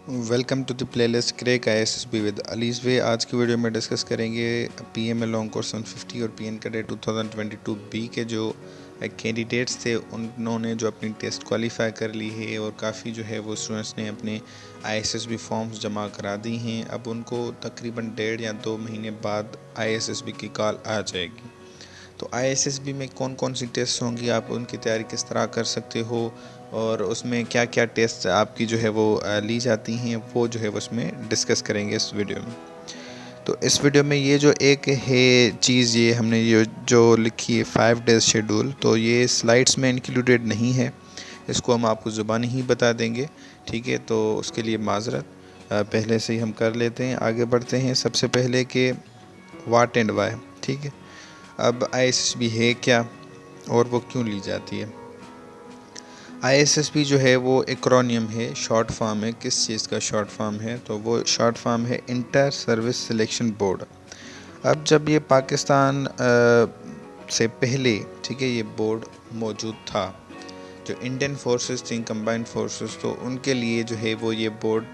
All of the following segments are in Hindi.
Welcome to the playlist crack ISSB with Alees way. आज की वीडियो में डिस्कस करेंगे PMA लॉन्ग कोर्स 150 और PN कैडेट 2022 बी के जो कैंडिडेट्स थे उन्होंने जो अपनी टेस्ट क्वालिफाई कर ली है और काफ़ी जो है वो स्टूडेंट्स ने अपने ISSB फॉर्म्स जमा करा दी हैं। अब उनको तकरीबन 1.5 या 2 महीने बाद ISSB की कॉल आ जाएगी। तो ISSB में कौन कौन सी टेस्ट होंगी, आप उनकी तैयारी किस तरह कर सकते हो और उसमें क्या क्या टेस्ट आपकी जो है वो ली जाती हैं, वो जो है वो उसमें डिस्कस करेंगे इस वीडियो में। तो इस वीडियो में ये जो एक है चीज़, ये हमने ये जो लिखी है 5 डेज शेड्यूल, तो ये स्लाइड्स में इंक्लूडेड नहीं है, इसको हम आपको ज़ुबानी ही बता देंगे। ठीक है, तो उसके लिए माजरत, पहले से ही हम कर लेते हैं, आगे बढ़ते हैं। सबसे पहले कि वाट एंड वाई। ठीक है, अब ISSB है क्या और वो क्यों ली जाती है। ISSB जो है वो एक्रोनियम है, शॉर्ट फॉर्म है। किस चीज़ का शॉर्ट फॉर्म है? तो वो शॉर्ट फॉर्म है इंटर सर्विस सिलेक्शन बोर्ड। अब जब ये पाकिस्तान से पहले, ठीक है, ये बोर्ड मौजूद था, जो इंडियन फोर्सेस थी, कंबाइंड फोर्सेस, तो उनके लिए जो है वो ये बोर्ड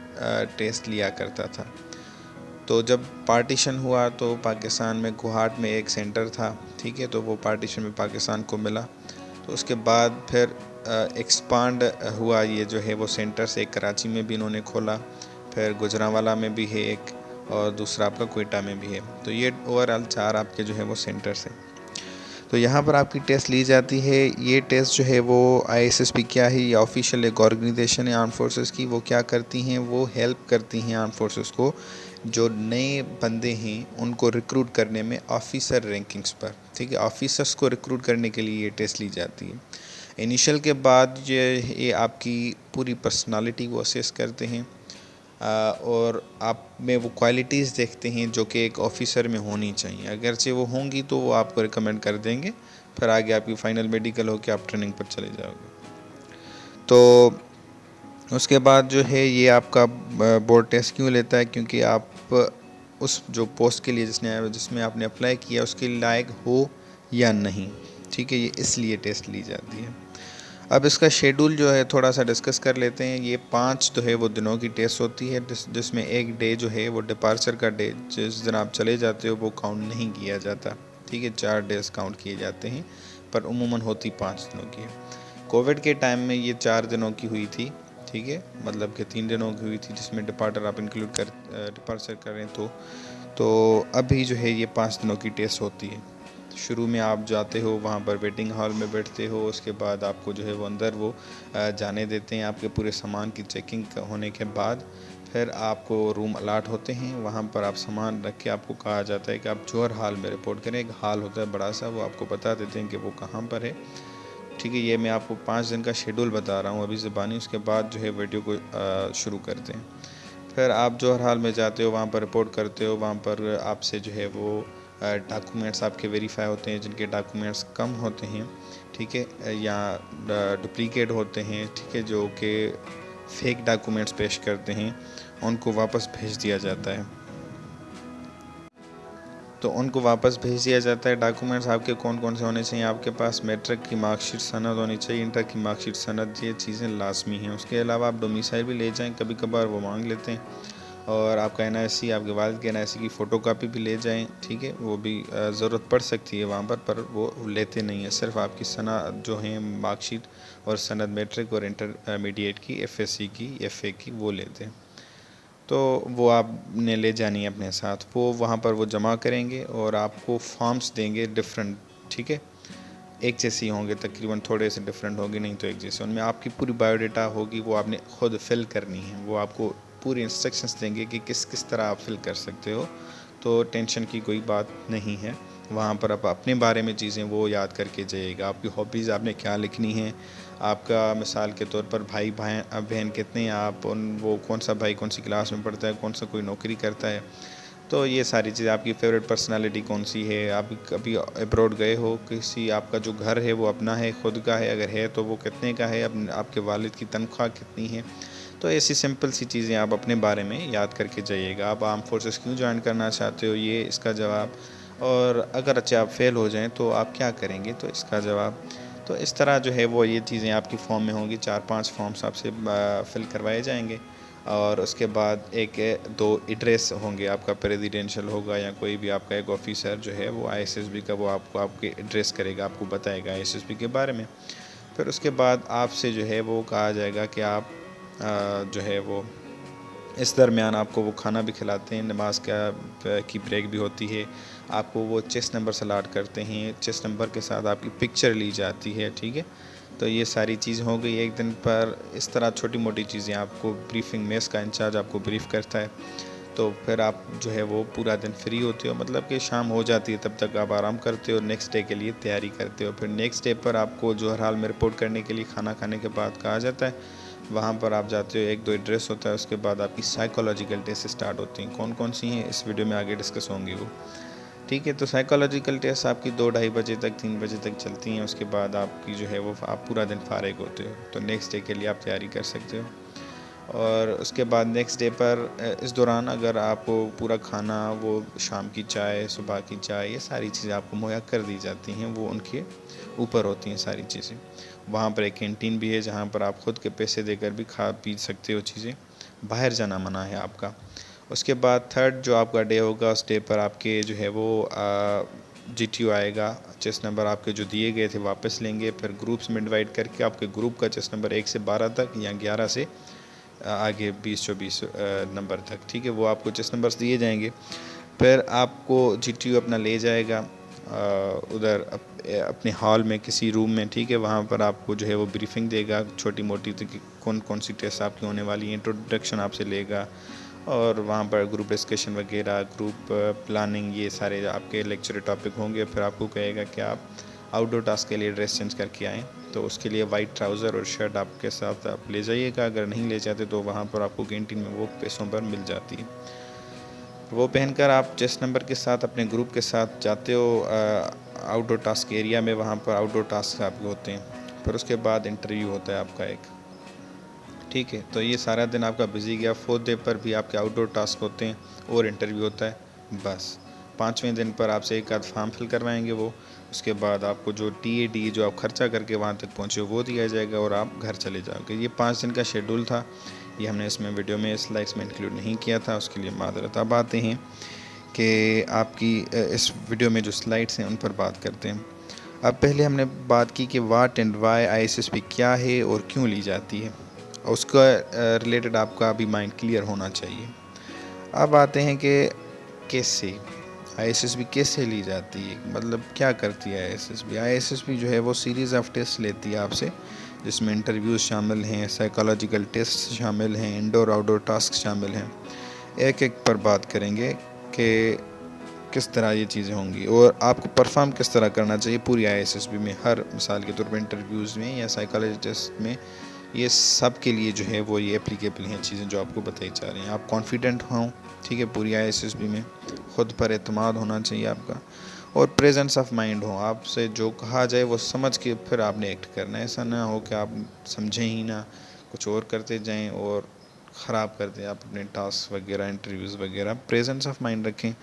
टेस्ट लिया करता था। तो जब पार्टीशन हुआ तो पाकिस्तान में गुवाहाट में एक सेंटर था, ठीक है, तो वो पार्टीशन में पाकिस्तान को मिला। तो उसके बाद फिर एक्सपांड हुआ ये जो है वो सेंटर्स, एक कराची में भी इन्होंने खोला, फिर गुजरांवाला में भी है एक, और दूसरा आपका क्वेटा में भी है। तो ये ओवरऑल 4 आपके जो है वो सेंटर्स हैं। तो यहाँ पर आपकी टेस्ट ली जाती है। ये टेस्ट जो है वो ISSB क्या है, ये ऑफिशियल एक ऑर्गेनाइजेशन है आर्म फोर्सेस की। वो क्या करती हैं, वो हेल्प करती हैं आर्म फोर्सेस को, जो नए बंदे हैं उनको रिक्रूट करने में ऑफिसर रैंकिंग्स पर। ठीक है, ऑफिसर्स को रिक्रूट करने के लिए ये टेस्ट ली जाती है। इनिशियल के बाद ये आपकी पूरी पर्सनालिटी को असेस करते हैं और आप में वो क्वालिटीज़ देखते हैं जो कि एक ऑफ़िसर में होनी चाहिए। अगरचे वो होंगी तो वो आपको रिकमेंड कर देंगे, फिर आगे आपकी फ़ाइनल मेडिकल हो के आप ट्रेनिंग पर चले जाओगे। तो उसके बाद जो है ये आपका बोर्ड टेस्ट क्यों लेता है, क्योंकि आप उस जो पोस्ट के लिए जिसमें आपने अप्लाई किया उसके लायक हो या नहीं। ठीक है, ये इसलिए टेस्ट ली जाती है। अब इसका शेड्यूल जो है थोड़ा सा डिस्कस कर लेते हैं। ये 5 तो है वो दिनों की टेस्ट होती है, जिसमें एक डे जो है वो डिपार्चर का डे, जिस दिन आप चले जाते हो वो काउंट नहीं किया जाता। ठीक है, 4 डेज काउंट किए जाते हैं, पर उमूमन होती 5 दिनों की है। कोविड के टाइम में ये 4 दिनों की हुई थी। ठीक है, मतलब कि 3 दिनों की हुई थी, जिसमें डिपार्चर आप इंक्लूड कर डिपार्चर करें तो अभी जो है ये 5 दिनों की टेस्ट होती है। शुरू में आप जाते हो, वहाँ पर वेटिंग हॉल में बैठते हो, उसके बाद आपको जो है वो अंदर वो जाने देते हैं। आपके पूरे सामान की चेकिंग होने के बाद फिर आपको रूम अलाट होते हैं। वहाँ पर आप सामान रख के आपको कहा जाता है कि आप जोहर हॉल में रिपोर्ट करें। एक हॉल होता है बड़ा सा, वो आपको बता देते हैं कि वो कहाँ पर है। ठीक है, ये मैं आपको 5 दिन का शेड्यूल बता रहा हूँ अभी ज़बानी। उसके बाद जो है वीडियो को शुरू करते हैं। फिर आप जोहर हाल में जाते हो, वहाँ पर रिपोर्ट करते हो। वहाँ पर आपसे जो है वो डॉक्यूमेंट्स आपके वेरीफाई होते हैं, जिनके डॉक्यूमेंट्स कम होते हैं, ठीक है, या डुप्लीकेट होते हैं, ठीक है, जो कि फेक डॉक्यूमेंट्स पेश करते हैं, उनको वापस भेज दिया जाता है। तो उनको वापस भेज दिया जाता है। डॉक्यूमेंट्स आपके कौन कौन से होने चाहिए? आपके पास मैट्रिक की मार्कशीट सनद होनी चाहिए, इंटर की मार्कशीट सनद, ये चीज़ें लाजमी हैं। उसके अलावा आप डोमिसाइल भी ले जाएं, कभी कभार वो मांग लेते हैं। और आपका NIC, आपके वालिद के NIC की फ़ोटो कापी भी ले जाएं, ठीक है, वो भी ज़रूरत पड़ सकती है वहाँ पर वो लेते नहीं हैं। सिर्फ आपकी सनद जो है मार्कशीट और सनद मैट्रिक और इंटरमीडिएट की, FSC की, FA की, वो लेते हैं। तो वो आपने ले जानी है अपने साथ। वो वहाँ पर वो जमा करेंगे और आपको फॉर्म्स देंगे डिफरेंट। ठीक है, एक जैसी होंगे तकरीबन, थोड़े से डिफरेंट होंगे, नहीं तो एक जैसे। उनमें आपकी पूरी बायोडाटा होगी, वो आपने खुद फिल करनी है। वो आपको पूरी इंस्ट्रक्शंस देंगे कि किस किस तरह आप फिल कर सकते हो। तो टेंशन की कोई बात नहीं है। वहाँ पर आप अपने बारे में चीज़ें वो याद करके जाइएगा। आपकी हॉबीज़ आपने क्या लिखनी है, आपका मिसाल के तौर पर भाई बहन कितने हैं आप, उन वो कौन सा भाई कौन सी क्लास में पढ़ता है, कौन सा कोई नौकरी करता है, तो ये सारी चीज़ें। आपकी फ़ेवरेट पर्सनालिटी कौन सी है, आप कभी अब्रॉड गए हो किसी, आपका जो घर है वो अपना है, ख़ुद का है, अगर है तो वो कितने का है, आपके वालिद की तनख्वाह कितनी है। तो ऐसी सिंपल सी चीज़ें आप अपने बारे में याद करके जाइएगा। आप आर्म फोर्सेस क्यों ज्वाइन करना चाहते हो, ये इसका जवाब। और अगर अच्छा आप फेल हो जाएं तो आप क्या करेंगे, तो इसका जवाब। तो इस तरह जो है वो ये चीज़ें आपकी फॉर्म में होंगी। 4-5 फॉर्म्स आपसे फ़िल करवाए जाएंगे। और उसके बाद एक दो एड्रेस होंगे, आपका प्रेसिडेंशियल होगा या कोई भी आपका एक ऑफिसर जो है वो आईएसएसबी का वो आपको आपके एड्रेस करेगा, आपको बताएगा आईएसएसबी के बारे में। फिर उसके बाद आपसे जो है वो कहा जाएगा कि आप जो है वो इस दरमियान आपको वो खाना भी खिलाते हैं, नमाज की ब्रेक भी होती है, आपको वो चेस्ट नंबर से अलॉट करते हैं, चेस्ट नंबर के साथ आपकी पिक्चर ली जाती है, ठीक है। तो ये सारी चीज़ हो गई एक दिन पर। इस तरह छोटी मोटी चीज़ें आपको ब्रीफिंग, मेस का इंचार्ज आपको ब्रीफ़ करता है। तो फिर आप जो है वो पूरा दिन फ्री होते हो, मतलब कि शाम हो जाती है तब तक आप आराम करते हो, नेक्स्ट डे के लिए तैयारी करते हो। फिर नेक्स्ट डे पर आपको जो हर हाल में रिपोर्ट करने के लिए खाना खाने के बाद कहा जाता है, वहाँ पर आप जाते हो, एक दो एड्रेस होता है, उसके बाद आपकी साइकोलॉजिकल टेस्ट स्टार्ट होती हैं। कौन कौन सी हैं इस वीडियो में आगे डिस्कस होंगी वो, ठीक है। तो साइकोलॉजिकल टेस्ट आपकी 2-2:30 बजे तक, 3 बजे तक चलती हैं। उसके बाद आपकी जो है वो आप पूरा दिन फारिग होते हो, तो नेक्स्ट डे के लिए आप तैयारी कर सकते हो। और उसके बाद नेक्स्ट डे पर इस दौरान अगर आपको पूरा खाना, वो शाम की चाय, सुबह की चाय, ये सारी चीज़ें आपको मुहैया कर दी जाती हैं, वो उनके ऊपर होती हैं सारी चीज़ें। वहाँ पर एक कैंटीन भी है जहाँ पर आप ख़ुद के पैसे देकर भी खा पी सकते हो चीज़ें, बाहर जाना मना है आपका। उसके बाद थर्ड जो आपका डे होगा, उस डे पर आपके जो है वो जीटीओ आएगा, चेस्ट नंबर आपके जो दिए गए थे वापस लेंगे। फिर ग्रुप्स में डिवाइड करके आपके ग्रुप का चेस्ट नंबर 1 से 12 तक या 11 से आगे 20-24 नंबर तक, ठीक है, वो आपको चेस्ट नंबर्स दिए जाएंगे। फिर आपको जीटीओ अपना ले जाएगा उधर अपने हॉल में किसी रूम में, ठीक है। वहाँ पर आपको जो है वो ब्रीफिंग देगा छोटी मोटी, तो कि कौन कौन सी टेस्ट आपकी होने वाली हैं, इंट्रोडक्शन आपसे लेगा। और वहाँ पर ग्रुप डिस्कशन वगैरह, ग्रुप प्लानिंग, ये सारे आपके लेक्चर टॉपिक होंगे। फिर आपको कहेगा कि आप आउटडोर टास्क के लिए ड्रेस चेंज करके आएँ, तो उसके लिए वाइट ट्राउज़र और शर्ट आपके साथ आप ले जाइएगा। अगर नहीं ले जाते तो वहाँ पर आपको कैंटीन में वो पैसों पर मिल जाती है। वो पहनकर आप चेस्ट नंबर के साथ अपने ग्रुप के साथ जाते हो आउटडोर टास्क एरिया में। वहाँ पर आउटडोर टास्क आपके होते हैं। फिर उसके बाद इंटरव्यू होता है आपका एक, ठीक है। तो ये सारा दिन आपका बिजी गया। 4th डे पर भी आपके आउटडोर टास्क होते हैं और इंटरव्यू होता है। बस 5वें दिन पर आपसे एक आध फॉर्म फिल करवाएंगे वो। उसके बाद आपको जो टीएडी जो आप खर्चा करके वहाँ तक पहुँचे वो दिया जाएगा और आप घर चले जाओगे। ये 5 दिन का शेड्यूल था, ये हमने इसमें वीडियो में स्लाइड्स में इंक्लूड नहीं किया था, उसके लिए मादरत। अब आते हैं कि आपकी इस वीडियो में जो स्लाइड्स हैं उन पर बात करते हैं। अब पहले हमने बात की कि वाट एंड वाई आईएसएसबी क्या है और क्यों ली जाती है, उसका रिलेटेड आपका अभी माइंड क्लियर होना चाहिए। अब आते हैं कि कैसे आईएसएसबी कैसे ली जाती है, मतलब क्या करती है आईएसएसबी। आईएसएसबी जो है वो सीरीज़ ऑफ टेस्ट लेती है आपसे, जिसमें इंटरव्यूज़ शामिल हैं, साइकोलॉजिकल टेस्ट शामिल हैं, इंडोर आउटडोर टास्क शामिल हैं। एक एक पर बात करेंगे कि किस तरह ये चीज़ें होंगी और आपको परफॉर्म किस तरह करना चाहिए पूरी आईएसएसबी में। हर मिसाल के तौर पर इंटरव्यूज़ में या साइकोलॉजी टेस्ट में, ये सब के लिए जो है वो ये एप्लीकेबल हैं चीज़ें जो आपको बताई जा रही हैं। आप कॉन्फिडेंट हों, ठीक है, पूरी आईएसएसबी में ख़ुद पर एतमाद होना चाहिए आपका, और प्रेजेंस ऑफ माइंड हो, आपसे जो कहा जाए वो समझ के फिर आपने एक्ट करना है। ऐसा ना हो कि आप समझें ही ना, कुछ और करते जाएं और ख़राब कर दें आप अपने टास्क वगैरह, इंटरव्यूज़ वगैरह। प्रेजेंस ऑफ माइंड रखें,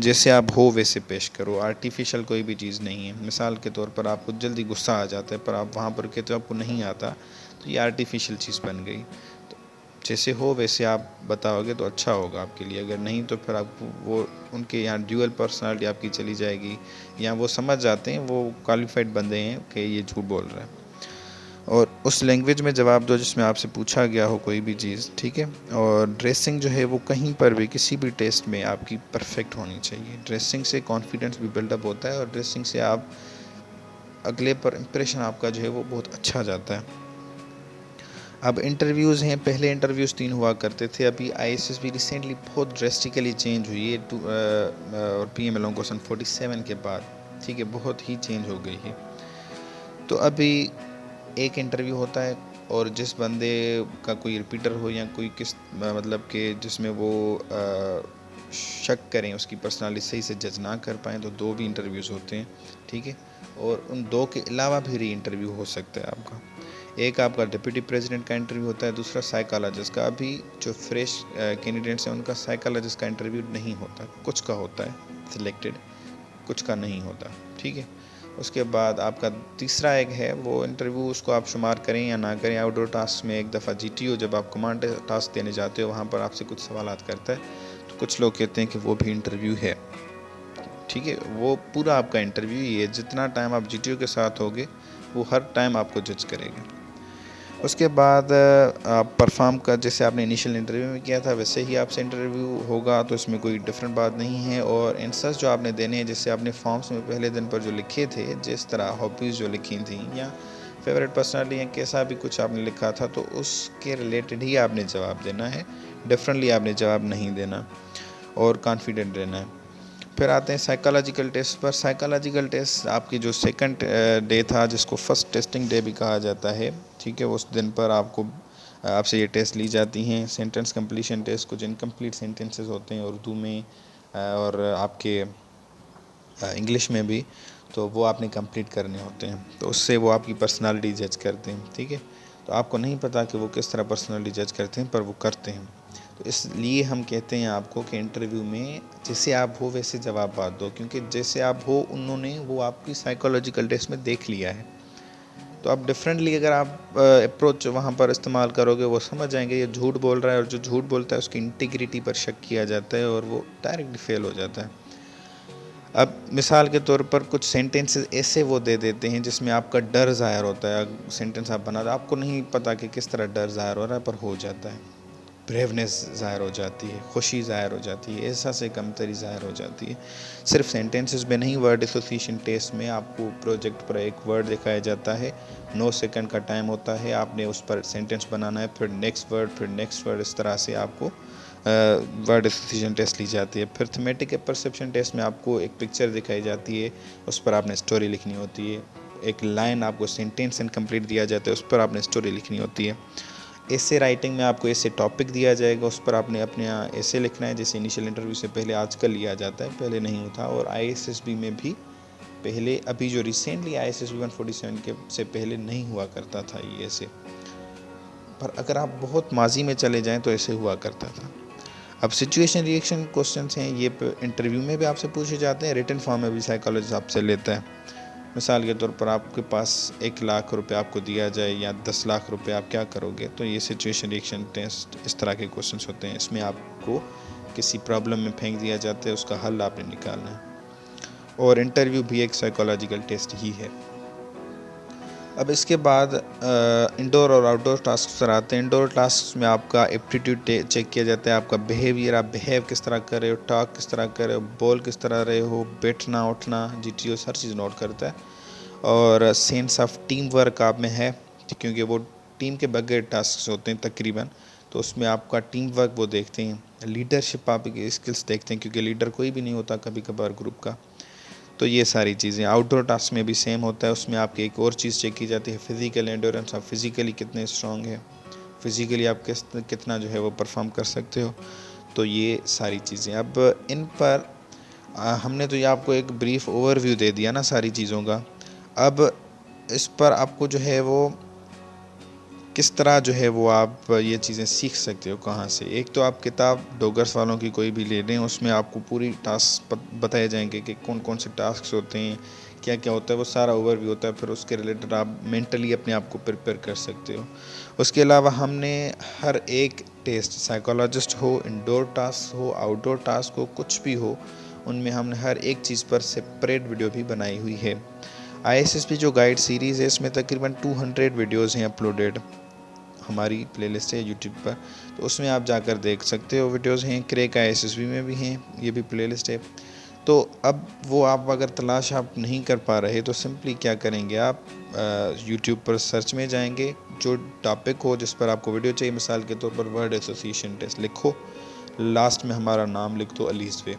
जैसे आप हो वैसे पेश करो, आर्टिफिशियल कोई भी चीज़ नहीं है। मिसाल के तौर पर आपको जल्दी गुस्सा आ जाता है पर आप वहाँ पर कहते हो आपको नहीं आता, तो ये आर्टिफिशियल चीज़ बन गई। तो जैसे हो वैसे आप बताओगे तो अच्छा होगा आपके लिए, अगर नहीं तो फिर आप वो उनके यहाँ ड्यूअल पर्सनालिटी आपकी चली जाएगी, या वो समझ जाते हैं, वो क्वालिफाइड बंदे हैं कि ये झूठ बोल रहा है, और उस लैंग्वेज में जवाब दो जिसमें आपसे पूछा गया हो कोई भी चीज़, ठीक है। और ड्रेसिंग जो है वो कहीं पर भी किसी भी टेस्ट में आपकी परफेक्ट होनी चाहिए। ड्रेसिंग से कॉन्फिडेंस भी बिल्डअप होता है और ड्रेसिंग से आप अगले पर इम्प्रेशन आपका जो है वो बहुत अच्छा जाता है। अब इंटरव्यूज़ हैं, पहले इंटरव्यूज़ 3 हुआ करते थे, अभी आईएसएसबी रिसेंटली बहुत ड्रेस्टिकली चेंज हुई है और पीएम लॉन्ग क्वेश्चन 47 के बाद, ठीक है, बहुत ही चेंज हो गई है। तो अभी एक इंटरव्यू होता है और जिस बंदे का कोई रिपीटर हो या कोई किस मतलब कि जिसमें वो शक करें, उसकी पर्सनालिटी सही से जज ना कर पाएँ, तो 2 भी इंटरव्यूज़ होते हैं, ठीक है। और उन 2 के अलावा भी री इंटरव्यू हो सकता है आपका। एक आपका डिप्टी प्रेसिडेंट का इंटरव्यू होता है, दूसरा साइकोलॉजिस्ट का। अभी जो फ्रेश कैंडिडेट्स हैं उनका साइकोलॉजिस्ट का इंटरव्यू नहीं होता, कुछ का होता है सिलेक्टेड, कुछ का नहीं होता, ठीक है। उसके बाद आपका तीसरा एक है वो इंटरव्यू, उसको आप शुमार करें या ना करें। आउटडोर टास्क में एक दफ़ा GTO जब आप कमांड टास्क देने जाते हो वहाँ पर आपसे कुछ सवालात करता है, तो कुछ लोग कहते हैं कि वो भी इंटरव्यू है। ठीक है, वो पूरा आपका इंटरव्यू ही है। जितना टाइम आप GTO के साथ होगे वो हर टाइम आपको जज करेगा। उसके बाद आप परफॉर्म कर, जैसे आपने इनिशियल इंटरव्यू में किया था वैसे ही आपसे इंटरव्यू होगा, तो इसमें कोई डिफरेंट बात नहीं है। और आंसर्स जो आपने देने हैं, जैसे आपने फॉर्म्स में पहले दिन पर जो लिखे थे, जिस तरह हॉबीज़ जो लिखी थी या फेवरेट पर्सनालिटी या कैसा भी कुछ आपने लिखा था, तो उसके रिलेटेड ही आपने जवाब देना है, डिफरेंटली आपने जवाब नहीं देना और कॉन्फिडेंट रहना है। फिर आते हैं साइकोलॉजिकल टेस्ट पर। साइकोलॉजिकल टेस्ट आपकी जो सेकंड डे था, जिसको फर्स्ट टेस्टिंग डे भी कहा जाता है, ठीक है, उस दिन पर आपसे ये टेस्ट ली जाती हैं। सेंटेंस कंप्लीशन टेस्ट, कुछ इनकम्प्लीट सेंटेंसेस होते हैं उर्दू में और आपके इंग्लिश में भी, तो वो आपने कंप्लीट करने होते हैं, तो उससे वो आपकी पर्सनालिटी जज करते हैं। ठीक है, तो आपको नहीं पता कि वो किस तरह पर्सनालिटी जज करते हैं, पर वो करते हैं। तो इसलिए हम कहते हैं आपको कि इंटरव्यू में जैसे आप हो वैसे जवाब बात दो, क्योंकि जैसे आप हो उन्होंने वो आपकी साइकोलॉजिकल टेस्ट में देख लिया है। तो आप डिफरेंटली अगर आप अप्रोच वहाँ पर इस्तेमाल करोगे, वो समझ जाएंगे ये झूठ बोल रहा है, और जो झूठ बोलता है उसकी इंटीग्रिटी पर शक किया जाता है और वो डायरेक्टली फेल हो जाता है। अब मिसाल के तौर पर कुछ सेंटेंसेस ऐसे वो दे देते हैं जिसमें आपका डर ज़ाहिर होता है। सेंटेंस आप बना, आपको नहीं पता कि किस तरह डर ज़ाहिर हो रहा है, पर हो जाता है। ब्रेवनेस ज़ाहिर हो जाती है, खुशी ज़ाहिर हो जाती है, एहसास कमतरी ज़ाहिर हो जाती है। सिर्फ सेंटेंसेस में नहीं, वर्ड एसोसिएशन टेस्ट में आपको प्रोजेक्ट पर एक वर्ड दिखाया जाता है, 9 सेकंड का टाइम होता है, आपने उस पर सेंटेंस बनाना है, फिर नेक्स्ट वर्ड, फिर नेक्स्ट वर्ड, इस तरह से आपको वर्ड एसोसिएशन टेस्ट ली जाती है। फिर थीमेटिक परसेप्शन टेस्ट में आपको एक पिक्चर दिखाई जाती है, उस पर आपने स्टोरी लिखनी होती है। एक लाइन आपको सेंटेंस इनकम्प्लीट दिया जाता है, उस पर आपने स्टोरी लिखनी होती है। ऐसे राइटिंग में आपको ऐसे टॉपिक दिया जाएगा, उस पर आपने अपने ऐसे लिखना है, जैसे इनिशियल इंटरव्यू से पहले आजकल लिया जाता है, पहले नहीं होता। और ISSB में भी पहले, अभी जो रिसेंटली ISSB 147 के से पहले नहीं हुआ करता था ये ऐसे, पर अगर आप बहुत माजी में चले जाएं तो ऐसे हुआ करता था। अब सिचुएशन रिएक्शन क्वेश्चंस हैं, ये इंटरव्यू में भी आपसे पूछे जाते हैं, रिटन फॉर्म में भी साइकोलॉजिस्ट आपसे लेता है। मिसाल के तौर पर आपके पास 1 लाख रुपए आपको दिया जाए या 10 लाख रुपए, आप क्या करोगे? तो ये सिचुएशन रिएक्शन टेस्ट इस तरह के क्वेश्चंस होते हैं। इसमें आपको किसी प्रॉब्लम में फेंक दिया जाता है, उसका हल आपने निकालना है। और इंटरव्यू भी एक साइकोलॉजिकल टेस्ट ही है। अब इसके बाद इंडोर और आउटडोर टास्क पर आते हैं। इंडोर टास्क में आपका एप्टीट्यूड चेक किया जाता है, आपका बिहेवियर, आप बिहेव किस तरह कर रहे हो, टॉक किस तरह कर रहे हो, बोल किस तरह रहे हो, बैठना उठना, GTO हर चीज़ नोट करता है। और सेंस ऑफ टीम वर्क आप में है, क्योंकि वो टीम के बगैर टास्क होते हैं तकरीबन, तो उसमें आपका टीम वर्क वो देखते हैं। लीडरशिप आपकी स्किल्स देखते हैं, क्योंकि लीडर कोई भी नहीं होता कभी कभार ग्रुप का। तो ये सारी चीज़ें आउटडोर टास्क में भी सेम होता है। उसमें आपकी एक और चीज़ चेक की जाती है, फिज़िकल एंडोरेंस, आप फिज़िकली कितने स्ट्रॉन्ग है, फिज़िकली आप कितना जो है वो परफॉर्म कर सकते हो। तो ये सारी चीज़ें, अब इन पर हमने तो ये आपको एक ब्रीफ ओवरव्यू दे दिया ना सारी चीज़ों का। अब इस पर आपको जो है वो किस तरह जो है वो आप ये चीज़ें सीख सकते हो, कहाँ से? एक तो आप किताब डोगर्स वालों की कोई भी ले लें, उसमें आपको पूरी टास्क बताए जाएंगे कि कौन कौन से टास्क होते हैं, क्या क्या होता है, वो सारा ओवरव्यू होता है। फिर उसके रिलेटेड आप मेंटली अपने आप को प्रिपेयर कर सकते हो। उसके अलावा हमने हर एक टेस्ट, साइकोलॉजिस्ट हो, इंडोर टास्क हो, आउटडोर टास्क हो, कुछ भी हो, उनमें हमने हर एक चीज़ पर सेपरेट वीडियो भी बनाई हुई है। ISSB जो गाइड सीरीज़ है, इसमें तकरीबन 200 वीडियोज़ हैं अपलोडेड, हमारी प्लेलिस्ट है यूट्यूब पर, तो उसमें आप जाकर देख सकते हो। वीडियोस हैं, क्रैक ISSB में भी हैं, ये भी प्लेलिस्ट है। तो अब वो आप अगर तलाश आप नहीं कर पा रहे, तो सिंपली क्या करेंगे, आप यूट्यूब पर सर्च में जाएंगे, जो टॉपिक हो जिस पर आपको वीडियो चाहिए, मिसाल के तौर पर वर्ड एसोसिएशन टेस्ट लिखो, लास्ट में हमारा नाम लिख दो, अलीस वे।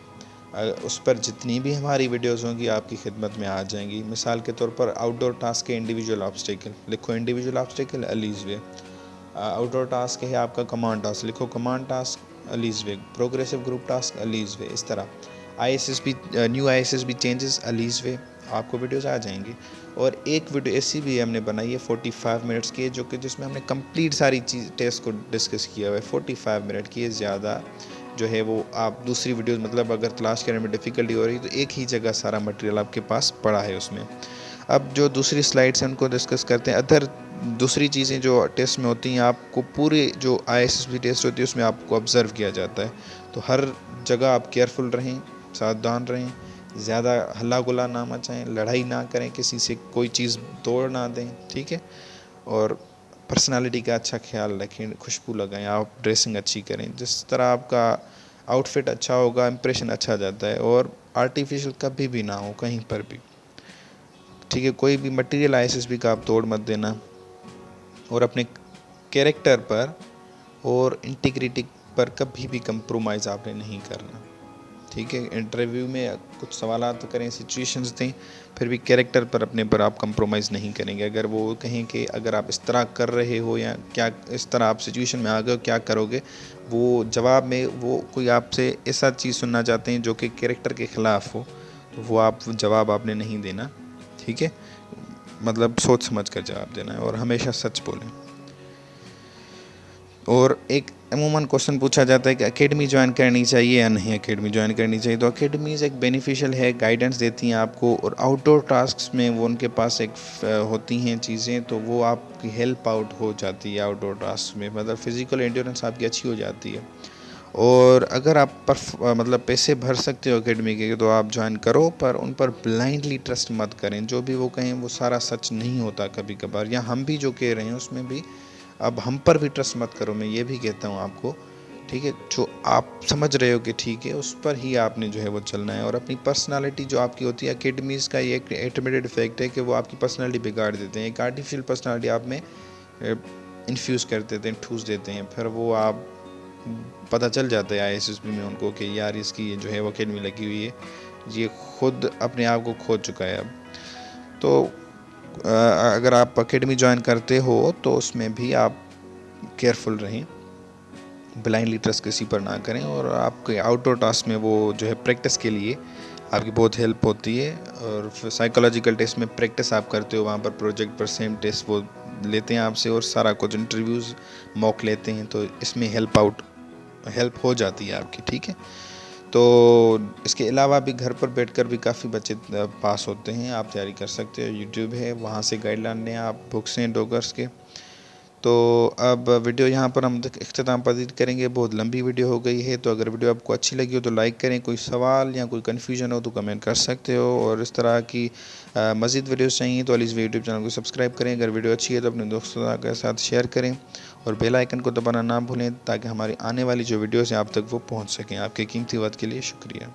उस पर जितनी भी हमारी वीडियोस होंगी आपकी खिदमत में आ जाएंगी। मिसाल के तौर पर आउटडोर टास्क के इंडिविजुअल ऑब्स्टेकल लिखो, individual obstacle Alees way. Outdoor task है आपका कमांड टास्क, लिखो command task Alees way. Progressive group task Alees way. इस तरह ISSB new ISSB changes Alees way, आपको वीडियोस आ जाएंगी। और एक वीडियो ऐसी भी हमने बनाई है 45 मिनट्स की, जो कि जिसमें हमने कंप्लीट सारी चीज़ टेस्ट को डिस्कस किया हुआ है। 45 मिनट की है, ज़्यादा जो है वो आप दूसरी वीडियोस, मतलब अगर तलाश करने में डिफ़िकल्टी हो रही है तो एक ही जगह सारा मटेरियल आपके पास पड़ा है उसमें। अब जो दूसरी स्लाइड्स हैं उनको डिस्कस करते हैं। अदर दूसरी चीज़ें जो टेस्ट में होती हैं, आपको पूरे जो ISSB टेस्ट होती है उसमें आपको ऑब्ज़र्व किया जाता है। तो हर जगह आप केयरफुल रहें, सावधान रहें, ज़्यादा हल्ला गुल्ला ना मचाएं, लड़ाई ना करें, किसी से कोई चीज़ तोड़ ना दें, ठीक है। और पर्सनालिटी का अच्छा ख्याल रखें, खुशबू लगाएं, आप ड्रेसिंग अच्छी करें। जिस तरह आपका आउटफिट अच्छा होगा, इंप्रेशन अच्छा जाता है। और आर्टिफिशियल कभी भी ना हो कहीं पर भी, ठीक है। कोई भी मटेरियल ISSB का आप तोड़ मत देना। और अपने कैरेक्टर पर और इंटीग्रिटी पर कभी भी कंप्रोमाइज़ आपने नहीं करना, ठीक है। इंटरव्यू में कुछ सवालात तो करें, सिचुएशंस दें, फिर भी कैरेक्टर पर अपने पर आप कंप्रोमाइज़ नहीं करेंगे। अगर वो कहें कि अगर आप इस तरह कर रहे हो या क्या इस तरह आप सिचुएशन में आ गए हो, क्या करोगे, वो जवाब में वो कोई आपसे ऐसा चीज़ सुनना चाहते हैं जो कि कैरेक्टर के ख़िलाफ़ हो, तो वो आप जवाब आपने नहीं देना, ठीक है। मतलब सोच समझ कर जवाब देना है और हमेशा सच बोलें। और एक अमूमन क्वेश्चन पूछा जाता है कि एकेडमी ज्वाइन करनी चाहिए या नहीं एकेडमी ज्वाइन करनी चाहिए। तो एकेडमीज़ एक बेनिफिशियल है, गाइडेंस देती हैं आपको। और आउटडोर टास्क्स में वो उनके पास एक होती हैं चीज़ें, तो वो आपकी हेल्प आउट हो जाती है आउटडोर टास्क में। मतलब फ़िज़िकल एंड्योरेंस आपकी अच्छी हो जाती है। और अगर आप मतलब पैसे भर सकते हो एकेडमी के, तो आप ज्वाइन करो, पर उन पर ब्लाइंडली ट्रस्ट मत करें। जो भी वो कहें वो सारा सच नहीं होता कभी कभार, या हम भी जो कह रहे हैं उसमें भी अब हम पर भी ट्रस्ट मत करो, मैं ये भी कहता हूँ आपको, ठीक है। जो आप समझ रहे हो कि ठीक है, उस पर ही आपने जो है वो चलना है। और अपनी पर्सनालिटी जो आपकी होती है, एकेडमीज़ का ये एक एडमिटेड इफेक्ट है कि वो आपकी पर्सनालिटी बिगाड़ देते हैं। एक आर्टिफिशियल पर्सनालिटी आप में इन्फ्यूज़ कर देते हैं, ठूस देते हैं। फिर वो आप पता चल जाता है ISSB में उनको कि यार इसकी जो है वो अकेडमी लगी हुई है, ये खुद अपने आप को खो चुका है अब। तो अगर आप अकेडमी ज्वाइन करते हो तो उसमें भी आप केयरफुल रहें, ब्लाइंडली ट्रस्ट किसी पर ना करें। और आपके आउटडोर टास्क में वो जो है प्रैक्टिस के लिए आपकी बहुत हेल्प होती है। और फिर साइकोलॉजिकल टेस्ट में प्रैक्टिस आप करते हो, वहाँ पर प्रोजेक्ट पर सेम टेस्ट वो लेते हैं आपसे, और सारा कुछ इंटरव्यूज़ मॉक लेते हैं, तो इसमें हेल्प हो जाती है आपकी, ठीक है। तो इसके अलावा भी घर पर बैठकर भी काफ़ी बच्चे पास होते हैं, आप तैयारी कर सकते हो। यूट्यूब है, वहाँ से गाइडलाइन लें आप, बुक्स हैं डॉगर्स के। तो अब वीडियो यहाँ पर हम इख्तिताम पजीर करेंगे, बहुत लंबी वीडियो हो गई है। तो अगर वीडियो आपको अच्छी लगी हो तो लाइक करें, कोई सवाल या कोई कन्फ्यूजन हो तो कमेंट कर सकते हो। और इस तरह की मज़ीद वीडियोस चाहिए तो अलीज़ यूट्यूब चैनल को सब्सक्राइब करें। अगर वीडियो अच्छी है तो अपने दोस्तों के साथ शेयर करें और बेल आइकन को दबाना ना भूलें, ताकि हमारी आने वाली जो वीडियोज़ हैं आप तक वो पहुँच सकें। आपके कीमती वक्त के लिए शुक्रिया।